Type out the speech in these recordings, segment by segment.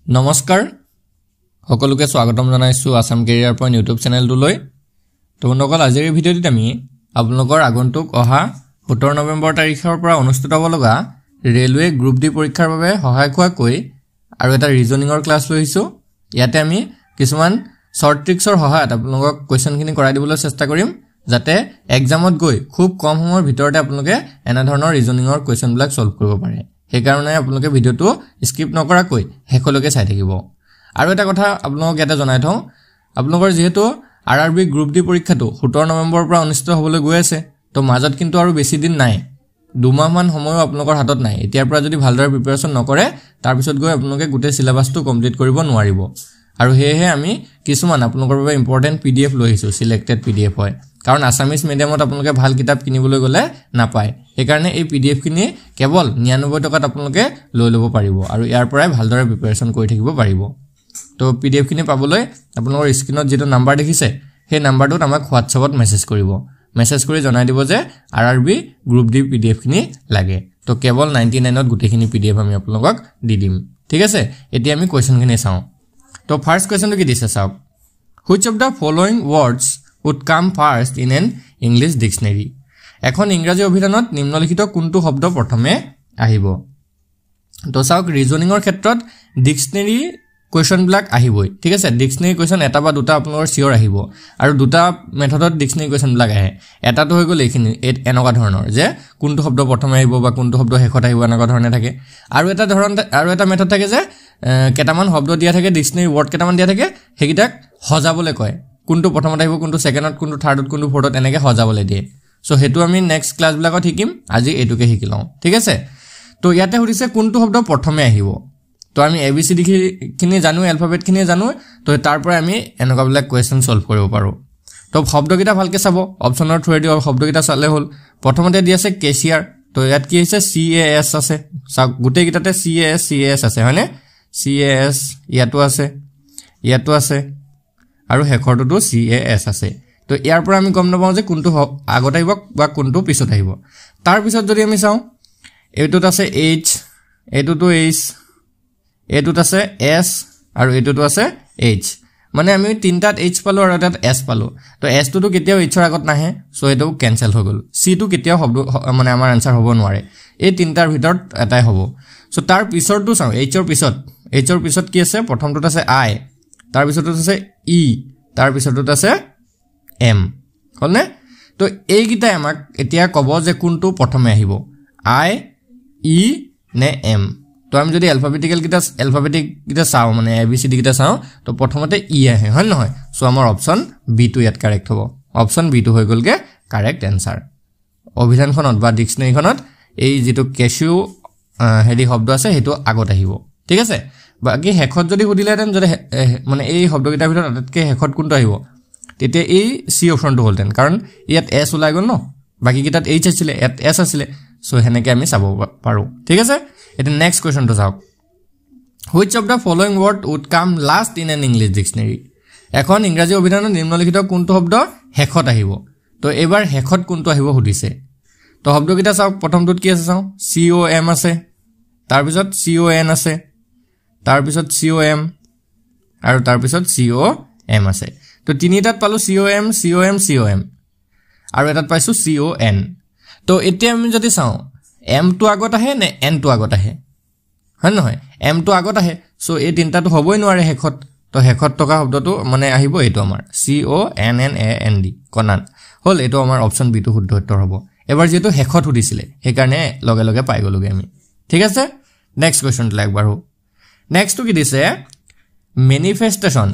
নমস্কাৰ সকলোকে স্বাগতম জনাইছো আসাম কেৰিয়াৰ পইণ্ট ইউটিউব চেনেলটোলৈ তো বন্ধুসকল আজিৰ ভিডিঅ'টিত আমি আপোনালোকৰ আগন্তুক অহা 17 নৱেম্বৰ তাৰিখৰ পৰা অনুষ্ঠিত হ'ব লগা ৰেলৱে গ্ৰুপ ডি পৰীক্ষাৰ বাবে সহায়ক হোৱাকৈ আৰু এটা ৰিজনিংৰ ক্লাছ লৈছো ইয়াতে আমি কিছুমান শৰ্ট ট্ৰিক্সৰ সহায়ত আপোনালোকক কোৱেশ্চনখিনি কৰাই দিবলৈ চেষ্টা কৰিম যাতে এক্সামত গৈ খুব কম সময়ৰ ভিতৰতে আপোনালোকে এনে ধৰণৰ ৰিজনিংৰ কোৱেশ্চনবিলাক সলভ কৰিব পাৰে সেই কাৰণে আপোনালোকে ভিডিঅ'টো স্কিপ নকৰাকৈ হেকলৈকে চাই থাকিব আৰু এটা কথা আপোনালোকক ইয়াতে জনাই থওঁ আপোনালোকৰ যেহেতু আৰআৰবি গ্ৰুপ ডি পৰীক্ষাটো 17 নৱেম্বৰৰ পৰা অনুষ্ঠিত হ'বলৈ গৈ আছে তো মাজত কিন্তু আৰু বেছি দিন নাই দুমাহ মান সময় আপোনালোকৰ হাতত নাই এতিয়াৰ পৰা যদি ভালদৰে প্ৰিপাৰেচন নকৰে তাৰ পিছত গৈ আপোনালোকে গোটেই সিলেবাসটো কমপ্লিট কৰিব নোৱাৰিব আৰু হেহে আমি কিছুমান আপোনালোকৰ বাবে ইম্পৰ্টেন্ট পিডিএফ লৈ আহিছো সিলেক্টেড পিডিএফ হয় কাৰণ আসামিজ মিডিয়ামত আপোনালোকে ভাল কিতাপ কিনিবলৈ গলে নাপায় এই কাৰণে এই পিডিএফ খিনি কেৱল 99 টকাত আপোনালোকে লৈ ল'ব পাৰিব আৰু ইয়াৰ পৰাই ভালদৰে প্ৰিপাৰেচন কৰি থাকিব পাৰিব তো পিডিএফ খিনি পাবলৈ আপোনালোকৰ স্ক্ৰিনত যেটো নাম্বাৰ দেখিছে সেই নাম্বাৰটোত আমাক WhatsAppত মেছেজ কৰিব মেছেজ কৰি জনাই দিব যে আৰআৰবি গ্ৰুপ ডি পিডিএফ খিনি লাগে তো কেৱল 99ত গুটেখিনি পিডিএফ আমি আপোনালোকক দি দিম ঠিক আছে এতিয়া আমি কোৱেশ্চনখিনি চাও তো ফাৰ্স্ট কোৱেশ্চনটো কি দিছে চাওক which of the following words would come first in an English dictionary এখন ইংৰাজী অভিধানত নিম্নলিখিত কোনটো শব্দ প্ৰথমে আহিব তো চাওক ৰিজনিংৰ ক্ষেত্ৰত ডিকচনেৰী কোৱেশ্চন ব্লক আহিবই ঠিক আছে ডিকচনেৰী কোৱেশ্চন এটা বা দুটা আপোনালোকৰ সিওৰ আহিব আৰু দুটা মেথডত ডিকচনেৰী কোৱেশ্চন ব্লক আহে এটাটো হৈ গ'ল এইখিনি এনেকুৱা ধৰণৰ যে কোনটো শব্দ প্ৰথমে আহিব বা কোনটো শব্দ শেষত আহিব এনেকুৱা ধৰণে থাকে আৰু এটা মেথড থাকে যে কেটামান শব্দ দিয়া থাকে ডিকচনেৰী ওয়াৰ্ড কেটামান দিয়া থাকে হেকিটাক হজাবলৈ কয় কোনটো প্ৰথমত আহিব কোনটো সেকেন্ডত কোনটো থাৰ্ডত কোনটো ফৰ্থত এনেকে হজাবলৈ দিয়ে সো হেতু আমি নেক্সট ক্লাস ব্লকত শিকিম আজি এটুকে শিকিলওঁ ঠিক আছে তো ইয়াতে হৰিছে কোনটো শব্দ প্ৰথমে আহিব তো আমি এবিসিডি খিনি জানো এলফাবেট খিনি জানো তো তাৰ পৰা আমি এনেকুৱা ব্লক কোৱেশ্চন সলভ কৰিব পাৰো তো শব্দকিটা ভালকে চাব অপচনৰ থ্ৰুৱেদি শব্দকিটা চালে হ'ল প্ৰথমতে দি আছে কেচিয়াৰ তো ইয়াত কি হৈছে CAS আছে গুটেই কিটাতে CAS আছে হয়নে CAS ইয়াতো আছে আৰু হেকৰটোটো CAS আছে তো ইয়াৰ পৰা আমি গম নাপাওঁ যে কোনটো আগত আহিব বা কোনটো পিছত আহিব তাৰ পিছত যদি আমি চাওঁ এইটোত আছে H এইটোটো H এইটোত আছে S আৰু এইটোটো আছে H মানে আমি তিনটাত H পালো আৰু এটাত S পালো তো S টো কেতিয়াও H ৰ আগত নাহে সো এটো ক্যান্সেল হৈ গল C টো কেতিয়াও শব্দ মানে আমাৰ আনসাৰ হ'ব নোৱাৰে এই তিনটাৰ ভিতৰত এটাই হ'ব সো তাৰ পিছৰটো চাওঁ H ৰ পিছত কি আছে প্ৰথমটোত আছে I তাৰ পিছৰটোত আছে E তাৰ পিছৰটোত আছে M হলনে তো এই গিটা আমাক এতিয়া কব যে কোনটো প্ৰথমে আহিব I E নে M তো আমি যদি এলফাবেটিক গিটা চাও মানে ABCD গিটা চাও তো প্ৰথমতে E আহে হয় নহয় সো আমাৰ অপচন বি টো ইয়াত কাৰেক্ট হ'ব অপচন বি টো হৈ গলগে কাৰেক্ট আনসাৰ অভিধানখনত বা ডিকচনেৰীখনত এই যেটো কেশিও হেডি শব্দ আছে হেতু আগত আহিব ঠিক আছে বাকি হেখত যদি হুদিলেতেন যদি মানে এই শব্দকিটাৰ ভিতৰত আটাইতকৈ হেখত কোনটো আহিব তেতিয়া এই সি অপচনটো হলতেন কাৰণ ইয়াত S ওলাই গল ন বাকি কিটাত H আছিল ইয়াত S আছিল সো হেনেকে আমি চাব পাৰো ঠিক আছে এটা নেক্সট কোৱেশ্চনটো চাওক which of the following word would come last in an English dictionary এখন ইংৰাজী অভিধানত নিম্নলিখিত কোনটো শব্দ হেখত আহিব তো এবাৰ হেখত কোনটো আহিব হুদিছে তো শব্দকিটা চাওক প্ৰথমটোত কি আছে চাও COM আছে তাৰ পিছত CON আছে তাৰ পিছত COM আৰু তাৰ পিছত COM আছে তো তিনিটাত পালো COM আৰু এটাত পাইছো CON তো এতিয়া আমি যদি চাও M টো আগত আহে নে N টো আগত আহে হয় নহয় M টো আগত আহে সো এই তিনটাটো হবই নোৱাৰে হেখত তো হেখত থকা শব্দটো মানে আহিব এটো আমাৰ CONNAND কনান হল এটো আমাৰ অপচন বি টো শুদ্ধ উত্তৰ হ'ব এবাৰ যেটো হেখত হুদিছিলে সেই কাৰণে লগে লগে পাই গলোগে আমি ঠিক আছে নেক্সট কোৱেশ্চন লাগ বাৰো নেক্সট টু কি দিছে মেনিফেস্টেশন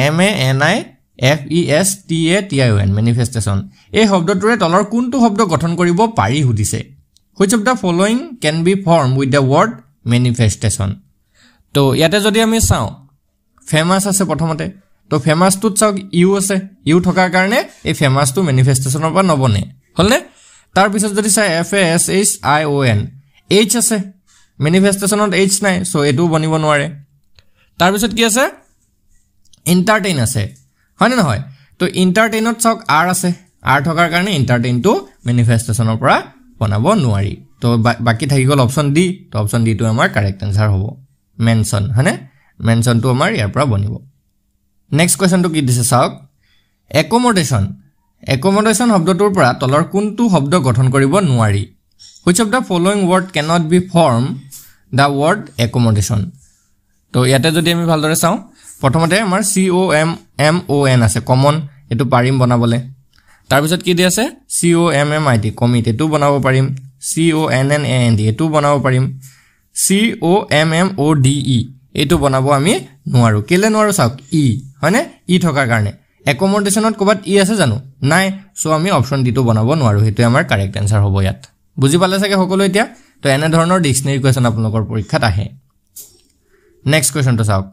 MANIFESTATION মেনিফেস্টেশন এই শব্দটোৰে তলৰ কোনটো শব্দ গঠন কৰিব পাৰি হুদিছে which of the following can be formed with the word manifestation তো ইয়াতে যদি আমি চাও ফেমাস আছে প্ৰথমতে তো ফেমাস টোত চাওক ইউ আছে ইউ থকাৰ কাৰণে এই ফেমাস টো মেনিফেস্টেশনৰ পৰা নবনে হলনে তাৰ পিছত যদি চাই FASHION H আছে মেনিফেস্টেশনত H নাই সো এটো বনিব নোৱাৰে তাৰ পিছত কি আছে এন্টাৰটেইন আছে হয়নে নহয় তো এন্টাৰটেইনত চাওক R আছে R থকাৰ কাৰণে এন্টাৰটেইন টো মেনিফেস্টেশনৰ পৰা বনাব নোৱাৰি তো বাকি থাকি গল অপচন ডি তো অপচন ডি টো আমাৰ কাৰেক্ট আনসাৰ হ'ব মেনশন হয়নে মেনশনটো আমাৰ ইয়াৰ পৰা বনিব নেক্সট কোৱেশ্চনটো কি দিছে চাওক একমোডেশন শব্দটোৰ পৰা তলৰ কোনটো শব্দ গঠন কৰিব নোৱাৰি which of the following word cannot be form the word accommodation তো ইয়াতে যদি আমি ভালদৰে চাওঁ প্ৰথমতে আমাৰ COMMON আছে কমন এটো পাৰিম বনাবলে তাৰ পিছত কি দি আছে COMMIT কমিট এটো বনাব পাৰিম CONNAND এটো বনাব পাৰিম COMMODE এটো বনাব আমি নোৱাৰো কেলে নোৱাৰো চাওক ই হয়নে ই থকাৰ কাৰণে একমোডেশনত কবাত ই আছে জানো নাই সো আমি অপচন ডি টো বনাব নোৱাৰো হেতু আমাৰ কাৰেক্ট আনসাৰ হ'ব ইয়াত বুজি পালে চাগে সকলো এতিয়া তো এনে ধৰণৰ ডিকশনাৰী কোৱেশ্চন আপোনালোকৰ পৰীক্ষাত আহে নেক্সট কোৱেশ্চনটো চাওক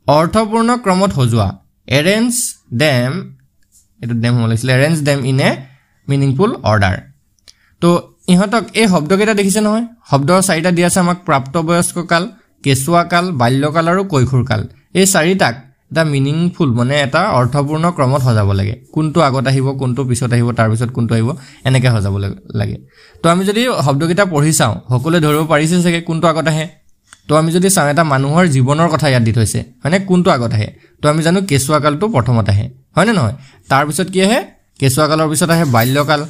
অৰ্থপূৰ্ণ ক্ৰমত সজোৱা arrange them in a meaningful order তো ইহতক এই শব্দকেইটা দেখিছে নহয় শব্দৰ চাৰিটা দিয়া আছে আমাক প্ৰাপ্তবয়স্ক কাল কেঁচুৱা কাল বাল্যকাল আৰু কৈশোৰ কাল এই চাৰিটাক এটা মিনিংফুল মানে এটা অৰ্থপূৰ্ণ ক্ৰমত সজাব লাগে কোনটো আগত আহিব কোনটো পিছত আহিব তাৰ পিছত কোনটো আহিব এনেকে সজাব লাগে তো আমি যদি শব্দকেইটা পঢ়ি চাওঁ সকলোৱে ধৰিব পাৰিছে চাগে কোনটো আগত আহে তো আমি যদি চাওঁ এটা মানুহৰ জীৱনৰ কথা ইয়াত দি থৈছে মানে কোনটো আগত আহে তো আমি জানো কেঁচুৱা কালটো প্ৰথমত আহে হয়নে নহয় তাৰ পিছত কি আহে কেঁচুৱা কালৰ পিছত আহে বাল্যকাল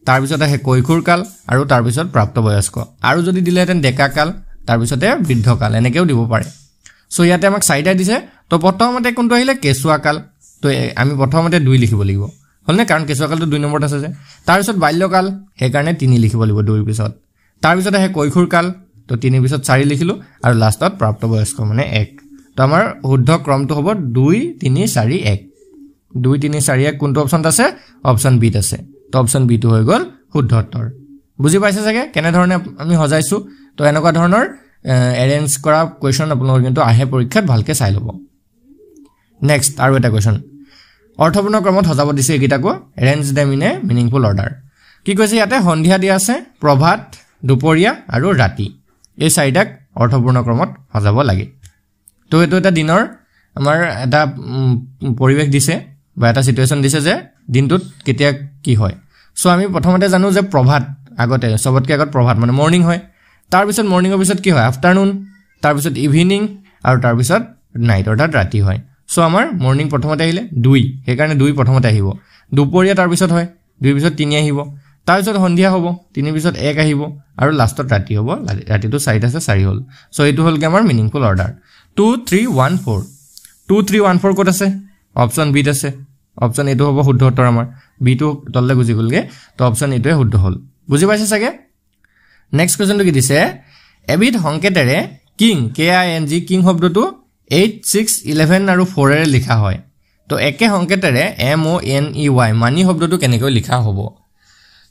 তাৰ পিছত আহে কৈশোৰ কাল আৰু তাৰ পিছত প্ৰাপ্তবয়স্ক আৰু যদি দিলেহেঁতেন ডেকা কাল তাৰ পিছতে বৃদ্ধ কাল এনেকেও দিব পাৰে সো ইয়াতে আমাক চাৰিটা দিছে তো প্ৰথমতে কোনটো আহিলে কেঁচুৱা কাল তো আমি প্ৰথমতে 2 লিখিব লাগিব হলনে কাৰণ কেঁচুৱা কালটো 2 নম্বৰত আছে যে তাৰ পিছত বাল্যকাল সেই কাৰণে 3 লিখিব লাগিব 2 পিছত তাৰ পিছত আহে কৈশোৰ কাল তো 3 পিছত 4 লিখিলো আৰু লাষ্টত প্ৰাপ্তবয়স্ক মানে 1 তো আমাৰ শুদ্ধ ক্ৰমটো হ'ব 2 3 4 1 2 3 4 1 কোনটো অপচন আছে অপচন বি আছে তো অপচন বি টো হৈ গল শুদ্ধ উত্তৰ বুজি পাইছে চাগে কেনে ধৰণে আমি সজাইছো তো এনেকুৱা ধৰণৰ এৰেঞ্জ কৰা কোৱেশ্চন আপোনালোকৰ কিন্তু আহে পৰীক্ষাত ভালকে চাই লব নেক্সট আৰু এটা কোৱেশ্চন অৰ্থপূৰ্ণ ক্ৰমত সজাব দিছে একিটাকো arrange them in a meaningful order কি কৈছে ইয়াতে সন্ধিয়া দিয়া আছে প্ৰভাত দুপৰীয়া আৰু ৰাতি এই চাৰিটাক অৰ্থপূৰ্ণ ক্ৰমত সজাব লাগে তো এটো এটা দিনৰ আমাৰ এটা পৰিৱেশ দিছে বা এটা সিচুৱেশন দিছে যে দিনটোত কেতিয়া কি হয় সো আমি প্ৰথমতে জানো যে প্ৰভাত আগতে সবতকে আগত প্ৰভাত মানে মৰ্নিং হয় তাৰ পিছত মৰ্নিংৰ পিছত কি হয় আফটাৰনুন তাৰ পিছত ইভিনিং আৰু তাৰ পিছত নাইট অৰ্থাৎ ৰাতি হয় সো আমাৰ মৰ্নিং প্ৰথমতে আহিলে 2 সেই কাৰণে 2 প্ৰথমতে আহিব দুপৰীয়া তাৰ পিছত হয় 2 পিছত 3 আহিব তাৰ পিছত সন্ধিয়া হ'ব 3 পিছত 1 আহিব আৰু লাষ্টত ৰাতি হ'ব ৰাতিটো 4 আছে 4 হ'ল সো এটো হ'ল কি আমাৰ মিনিংফুল অৰ্ডাৰ 2 3 1 4 2 3 1 4 ক'ত আছে অপচন বি আছে অপচন এটো হ'ব শুদ্ধ উত্তৰ আমাৰ বি টো তললে গুজি গলগে তো অপচন এটোৱে শুদ্ধ হ'ল বুজি পাইছে চাগে নেক্সট কোৱেশ্চনটো কি দিছে এবিধ সংকেতেৰে কিং KING কিং শব্দটো 8 6 11 আৰু 4 এৰে লিখা হয় তো একে সংকেতেৰে MONEY মানি শব্দটো কেনেকৈ লিখা হ'ব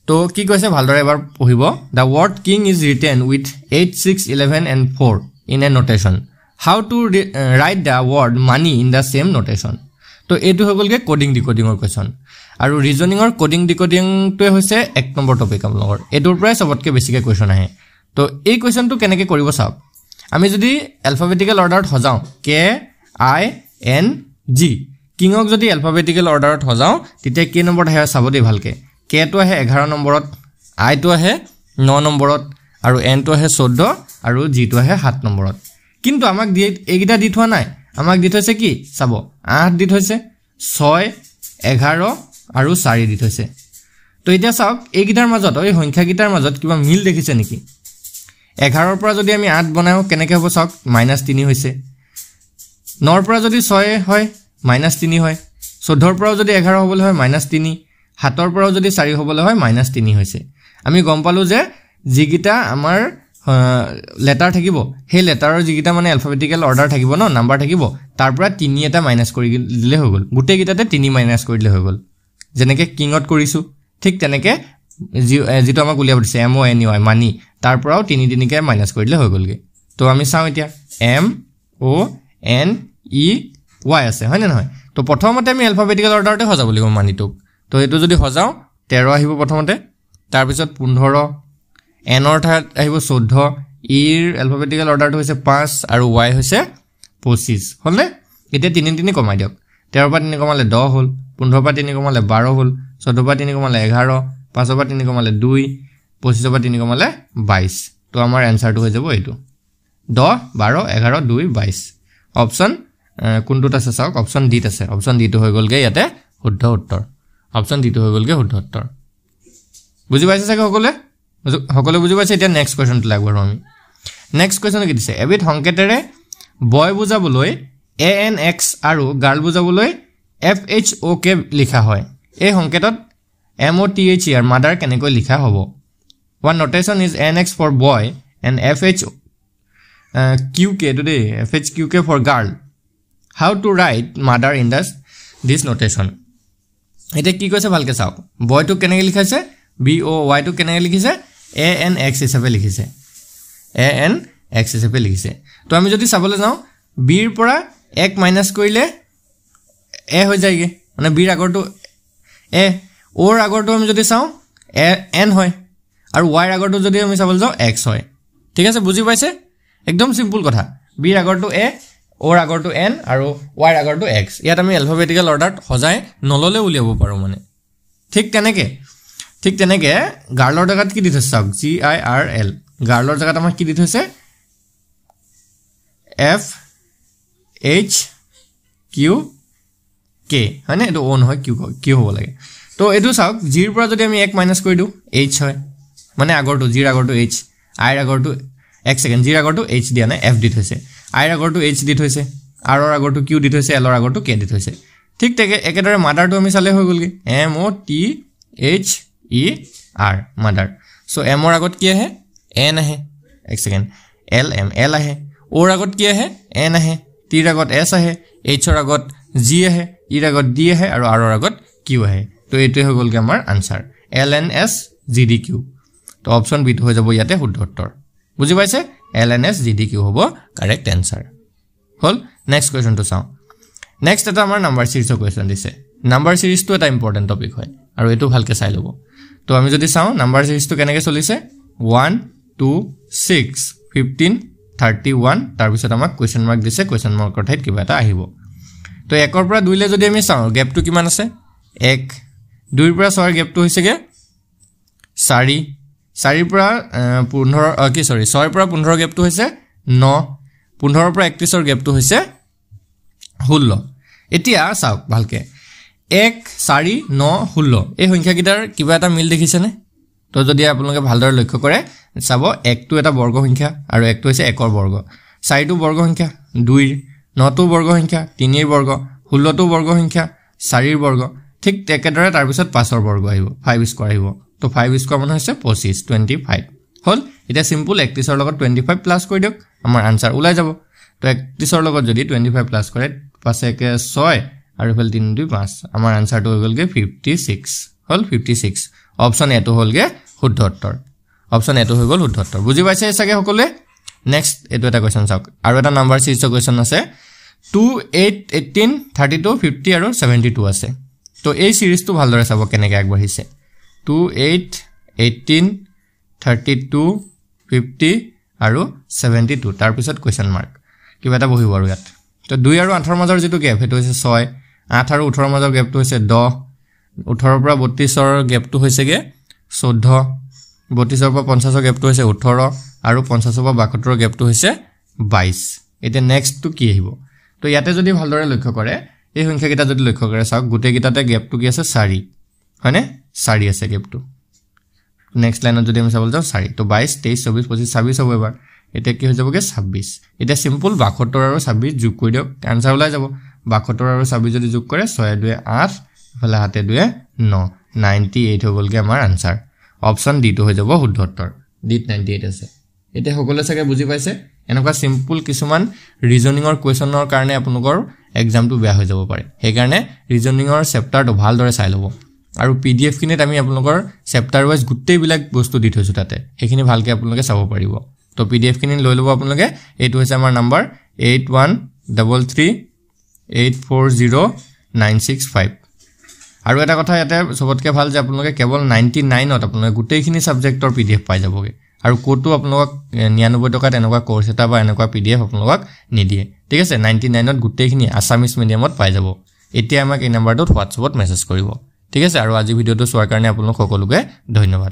তো কি কৈছে ভালদৰে এবাৰ পঢ়িব the word king is written with 8 6 11 and 4 in a notation how to write the word money in the same notation তো এটো হগলগে কোডিং ডিকোডিংৰ কোৱেশ্চন আৰু ৰিজনিংৰ কোডিং ডিকোডিং টোৱে হৈছে 1 নম্বৰ টপিক আপোনালোকৰ এটোৰ পৰাই সবতকে বেছিকে কোৱেশ্চন আহে তো এই কোৱেশ্চনটো কেনেকৈ কৰিব চাওক আমি যদি এলফাবেটিক্যাল অৰ্ডাৰত সজাও KING কিংক যদি এলফাবেটিক্যাল অৰ্ডাৰত সজাও তেতিয়া কি নম্বৰত আহে চাব দেই ভালকে K টো আহে 11 নম্বৰত I টো আহে 9 নম্বৰত আৰু N টো আহে 14 আৰু G টো আহে 7 নম্বৰত কিন্তু আমাক এইগিটা দি থোৱা নাই আমাক দি থৈছে কি চাব 8 দি থৈছে 6 11 আৰু 4 দি থৈছে তো এতিয়া চাওক এইগিটাৰ মাজত এই সংখ্যাগিটাৰ মাজত কিবা মিল দেখিছে নেকি 11 ৰ পৰা যদি আমি 8 বনাও কেনেকৈ হ'ব চাওক -3 হৈছে 9 ৰ পৰা যদি 6 হয় -3 হয় 14 ৰ পৰা যদি 11 হ'বলৈ হয় -3 7 ৰ পৰা যদি 4 হ'বলৈ হয় -3 হৈছে আমি গম পালো যে যিগিটা আমাৰ লেটাৰ থাকিব হে লেটাৰৰ যিগিটা মানে এলফাবেটিক্যাল অৰ্ডাৰ থাকিব ন নাম্বাৰ থাকিব তাৰ পৰা 3 এটা মাইনাস কৰি দিলে হৈ গল গুটে গিটাতে 3 মাইনাস কৰি দিলে হৈ গল যেনেকে কিংত কৰিছো ঠিক তেনেকে যেটো আমাক উলিয়াব দিছে MONEY মানি তাৰ পৰাও 3 কে মাইনাস কৰি দিলে হৈ গলগে তো আমি চাও এতিয়া MONEY আছে হয় না নহয় তো প্ৰথমতে আমি এলফাবেটিক্যাল অৰ্ডাৰতে সজাব লাগিব মানিটোক তো এটো যদি সজাও 13 আহিব প্ৰথমতে তাৰ পিছত 15 N ৰ ঠাইত আহিব 14 ইৰ এলফাবেটিক্যাল অৰ্ডাৰটো হৈছে 5 আৰু Y হৈছে 25 হলনে এতিয়া 3 কমাই দিয়ক 13 পৰা 3 কমালে 10 হল 15 পৰা 3 কমালে 12 হল 14 পৰা 3 কমালে 11 5 পৰা 3 কমালে 2 25 পৰা 3 কমালে 22 তো আমাৰ আনসাৰটো হৈ যাব এইটো 10 12 11 2 22 অপশন কোনটোত আছে চাওক অপশন ডিত আছে অপশন ডিটো হৈ গলগে ইয়াতে শুদ্ধ উত্তৰ অপশন ডিটো হৈ গলগে শুদ্ধ উত্তৰ বুজি পাইছে চাগে সকলে বুজি পাইছে এতিয়া নেক্সট কোৱেশ্চনটো লাগবৰো আমি নেক্সট কোৱেশ্চন কি দিছে এবিধ সংকেতেৰে বয় বুজাবলৈ ANX আৰু গাৰ্ল বুজাবলৈ FHOK লিখা হয় এই সংকেতত MOTHER মাদাৰ কেনেকৈ লিখা হ'ব one notation is ANX for boy and FHQK today FHQK for girl how to write mother in this notation এটা কি কৈছে ভালকে চাওক boy to কেনেকৈ লিখাইছে BOY to কেনেকৈ লিখিছে ANX হিচাপে লিখিছে ANX হিচাপে লিখিছে তো আমি যদি চাবলৈ যাওঁ b ৰ পৰা 1 মাইনাস কৰিলে a হৈ যায়গে মানে b ৰ আগৰটো a ওৰ আগৰটো আমি যদি চাওঁ n হয় আৰু y ৰ আগৰটো যদি আমি চাবলৈ যাওঁ x হয় ঠিক আছে বুজি পাইছে একদম সিম্পল কথা b ৰ আগৰটো a ওৰ আগৰটো n আৰু y ৰ আগৰটো x ইয়াত আমি এলফাবেটিক্যাল অৰ্ডাৰত সজাই নললে উলিয়াব পাৰো মানে ঠিক তেনেকে গাৰ্লৰ জাগাত কি দি থৈছে চাওক GIRL গাৰ্লৰ জাগাত আমাৰ কি দি থৈছে FHQK হয়নে এটো অন হয় কি হ'ব লাগে তো এটো চাওক g ৰ পৰা যদি আমি 1 মাইনাস কৰি দিও h হয় মানে আগৰটো g ৰ আগৰটো h i ৰ আগৰটো এক সেকেন্ড g ৰ আগৰটো h দিয়া নাই f দি থৈছে i ৰ আগৰটো h দি থৈছে r ৰ আগৰটো q দি থৈছে l ৰ আগৰটো k দি থৈছে ঠিক তেকে একেদৰে মাদাৰটো আমি চালে হৈ গলগে MOTHER মাদাৰ সো m ৰ আগত কি আহে n আহে এক সেকেন্ড l আহে o ৰ আগত কি আহে n আহে t ৰ আগত s আহে h ৰ আগত g আহে e ৰ আগত d আহে আৰু r ৰ আগত q আহে তো এটোই হৈ গলগে আমাৰ আনসাৰ LNSGDQ তো অপশন বি হৈ যাব ইয়াতে শুদ্ধ উত্তৰ বুজি পাইছে LNSGDQ হ'ব কাৰেক্ট আনসাৰ হল নেক্সট কোৱেশ্চন তো চাও নেক্সট এটা আমাৰ নাম্বাৰ সিৰিজৰ কোৱেশ্চন দিছে নাম্বাৰ সিৰিজটো এটা ইম্পৰ্টেন্ট টপিক হয় আৰু এটো ভালকে চাই লব তো আমি যদি চাও নাম্বাৰ সিৰিজটো কেনেকৈ চলিছে 1 2 6 15 31 তাৰ পিছত আমাক কোৱেশ্চন মাৰ্ক দিছে কোৱেশ্চন মাৰ্কৰ ঠাইত কিবা এটা আহিব তো 1 ৰ পৰা 2 লে যদি আমি চাও গ্যাপটো কিমান আছে 1 2 ৰ পৰা 6 ৰ গ্যাপটো হৈছেগে 4 4 ৰ পৰা 15 কি সৰি 6 ৰ পৰা 15 গ্যাপটো হৈছে 9 15 ৰ পৰা 31 ৰ গ্যাপটো হৈছে 16 এতিয়া চাওক ভালকে 1 4 9 16 এই সংখ্যা কিটাৰ কিবা এটা মিল দেখিছে নে তো যদি আপোনালোকে ভালদৰে লক্ষ্য কৰে চাব 1 টো এটা বৰ্গ সংখ্যা আৰু 1 টো হৈছে 1 ৰ বৰ্গ 4 টো বৰ্গ সংখ্যা 2 9 টো বৰ্গ সংখ্যা 3 ৰ বৰ্গ 16 টো বৰ্গ সংখ্যা 4 ৰ বৰ্গ ঠিক একেদৰে তাৰ পিছত 5 ৰ বৰ্গ আহিব 5 স্কয়াৰ আহিব তো 5 স্কয়াৰ মানে হৈছে 25 হল এটা সিম্পল 31 ৰ লগত 25 প্লাস কৰি দিওক আমাৰ আনসাৰ ওলাই যাব তো 31 ৰ লগত যদি 25 প্লাস কৰে 5 1 6 আৰু ফেল 3 2 5 আমাৰ আনসাৰটো হৈ গলগে 56 হল 56 অপশন এটো হলগে শুদ্ধ উত্তৰ অপশন এটো হৈ গল শুদ্ধ উত্তৰ বুজি পাইছে সাগে সকলে নেক্সট এটো এটা কোৱেশ্চন চাওক আৰু এটা নাম্বাৰ সিৰিজৰ কোৱেশ্চন আছে 2 8 18 32 50 আৰু 72 আছে তো এই সিৰিজটো ভালদৰে চাব কেনেকৈ আগবাঢ়িছে 2 8 18 32 50 আৰু 72 তাৰ পিছত কোৱেশ্চন মাৰ্ক কিবা এটা বহিব আৰু ইয়াত তো 2 আৰু 8 ৰ মাজৰ যেটো গ্যাপ হেতু হৈছে 6 8 আৰু 18 ৰ মাজৰ গ্যাপটো হৈছে 10 18 ৰ পৰা 32 ৰ গ্যাপটো হৈছেগে 14 32 ৰ পৰা 50 ৰ গ্যাপটো হৈছে 18 আৰু 50 ৰ পৰা 72 ৰ গ্যাপটো হৈছে 22 এটা নেক্সট টু কি আহিব তো ইয়াতে যদি ভালদৰে লক্ষ্য কৰে এই সংখ্যা কিটা যদি লক্ষ্য কৰে চাওক গুটে কিটাতে গ্যাপটো কি আছে 4 হয়নে 4 আছে গ্যাপটো নেক্সট লাইনত যদি আমি চাবলৈ যাওঁ 4 তো 22 23 24 25 26 হ'ব এবাৰ এটা কি হৈ যাবগে 26 এটা সিম্পল 72 আৰু 26 যোগ কৰি দিওক আনসাৰ ওলাই যাব 72 আৰু 26 যদি যোগ কৰে 6 2 8 ফলে হাতে 2 9 98 হৈ গলগে আমাৰ আনসাৰ অপশন ডি টো হৈ যাব শুদ্ধ উত্তৰ ডি 98 আছে এটা সকলে চাগে বুজি পাইছে এনেকুৱা সিম্পল কিছুমান ৰিজনিংৰ কোৱেশ্চনৰ কাৰণে আপোনালোকৰ এক্সামটো বেয়া হৈ যাব পাৰে সেই কাৰণে ৰিজনিংৰ চেপ্টাৰটো ভালদৰে চাই লব আৰু পিডিএফ কিনেত আমি আপোনালোকৰ চেপ্টাৰ ওয়াইজ গুটেই বিলাক বস্তু দি থৈছো তাতে সেইখিনি ভালকে আপোনালোকে চাব পাৰিব তো পিডিএফ কিনি লৈ লব আপোনালোকে এইটো হৈছে আমাৰ নাম্বাৰ 8133840965 আৰু এটা কথা ইয়াতে সবতকে ভাল যে আপোনালোকে কেৱল 99ত আপোনালোকে গুটেইখিনি সাবজেক্টৰ পিডিএফ পাই যাবগে আৰু কোটো আপোনালোক 99 টকাত এনেকুৱা কোৰ্স এটা বা এনেকুৱা পিডিএফ আপোনালোক নিদিয়ে ঠিক আছে 99ত গুটেইখিনি আসামিজ মিডিয়ামত পাই যাব এতিয়া আমাক এই নাম্বাৰটোত হোৱাটছএপত মেছেজ কৰিব ঠিক আছে আৰু আজি ভিডিওটো চোৱাৰ কাৰণে আপোনালোক সকলোকে ধন্যবাদ